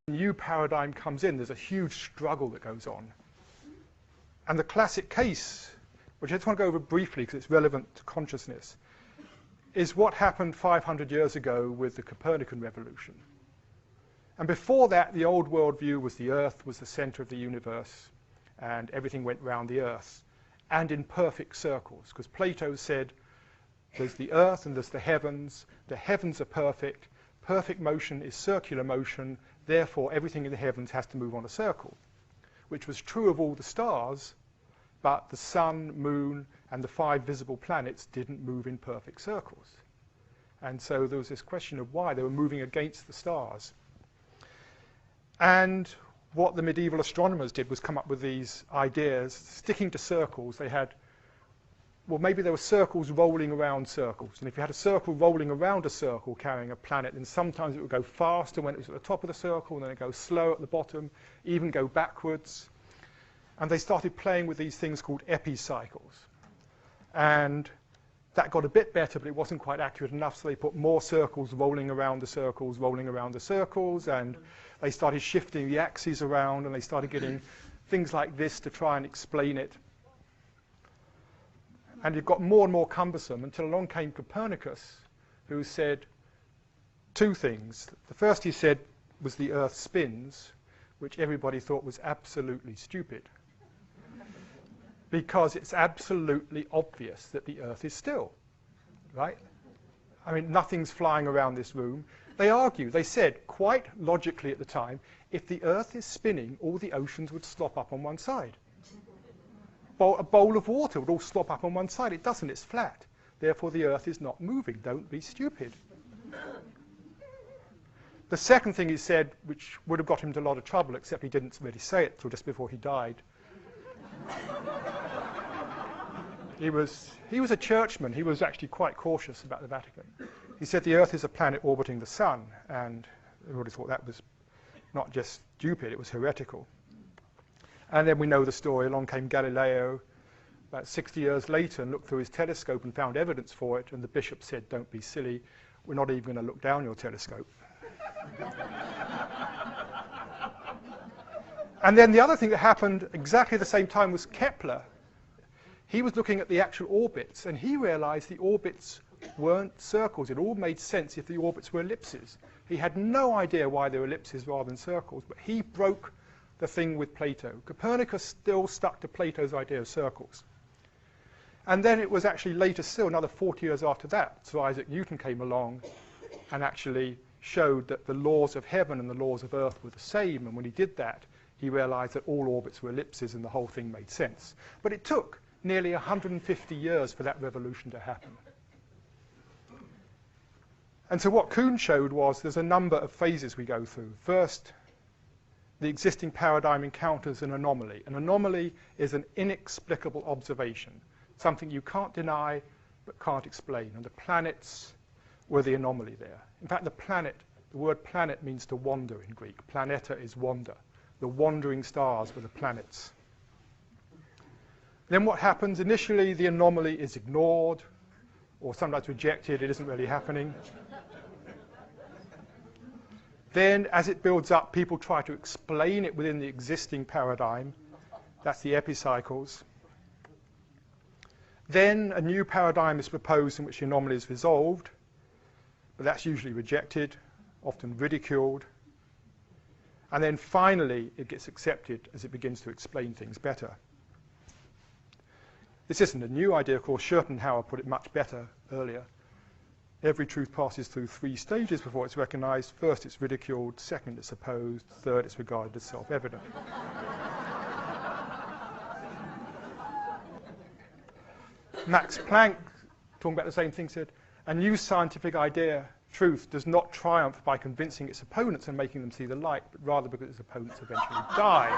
new paradigm comes in, there's a huge struggle that goes on. And the classic case, which I just want to go over briefly because it's relevant to consciousness, is what happened 500 years ago with the Copernican revolution. And before that, the old worldview was the Earth was the center of the universe, and everything went round the Earth, and in perfect circles, because Plato said there's the Earth and there's the heavens are perfect, perfect motion is circular motion, therefore everything in the heavens has to move on a circle, which was true of all the stars, but the sun, moon, and the 5 visible planets didn't move in perfect circles. And so there was this question of why they were moving against the stars. And what the medieval astronomers did was come up with these ideas, sticking to circles. They had, well, maybe there were circles rolling around circles. And if you had a circle rolling around a circle carrying a planet, then sometimes it would go faster when it was at the top of the circle, and then it would go slow at the bottom, even go backwards. And they started playing with these things called epicycles. And that got a bit better, but it wasn't quite accurate enough, so they put more circles rolling around the circles, rolling around the circles, and they started shifting the axes around, and they started getting things like this to try and explain it. And it got more and more cumbersome until along came Copernicus, who said 2 things. The first he said was the Earth spins, which everybody thought was absolutely stupid, because it's absolutely obvious that the Earth is still, right? I mean, nothing's flying around this room. They argued, they said, quite logically at the time, if the Earth is spinning, all the oceans would slop up on one side. A bowl of water would all slop up on one side. It doesn't, it's flat. Therefore, the Earth is not moving. Don't be stupid. The second thing he said, which would have got him into a lot of trouble, except he didn't really say it till just before he died. He was a churchman. He was actually quite cautious about the Vatican. He said the Earth is a planet orbiting the sun, and everybody thought that was not just stupid, it was heretical. And then we know the story. Along came Galileo about 60 years later and looked through his telescope and found evidence for it, and the bishop said, don't be silly, we're not even going to look down your telescope. And then the other thing that happened exactly at the same time was Kepler. He was looking at the actual orbits, and he realized the orbits weren't circles. It all made sense if the orbits were ellipses. He had no idea why they were ellipses rather than circles, but he broke the thing with Plato. Copernicus still stuck to Plato's idea of circles. And then it was actually later still, another 40 years after that, so Isaac Newton came along and actually showed that the laws of heaven and the laws of earth were the same, and when he did that, he realized that all orbits were ellipses and the whole thing made sense. But it took nearly 150 years for that revolution to happen. And so what Kuhn showed was there's a number of phases we go through. First, the existing paradigm encounters an anomaly. An anomaly is an inexplicable observation, something you can't deny but can't explain. And the planets were the anomaly there. In fact, the word planet means to wander in Greek. Planeta is wander. The wandering stars were the planets. Then what happens? Initially, the anomaly is ignored, or sometimes rejected. It isn't really happening. Then, as it builds up, people try to explain it within the existing paradigm. That's the epicycles. Then a new paradigm is proposed in which the anomaly is resolved, but that's usually rejected, often ridiculed. And then finally, it gets accepted as it begins to explain things better. This isn't a new idea. Of course, Schopenhauer put it much better earlier. Every truth passes through 3 stages before it's recognized. First, it's ridiculed. Second, it's opposed. Third, it's regarded as self-evident. Max Planck, talking about the same thing, said, a new scientific idea, truth, does not triumph by convincing its opponents and making them see the light, but rather because its opponents eventually die.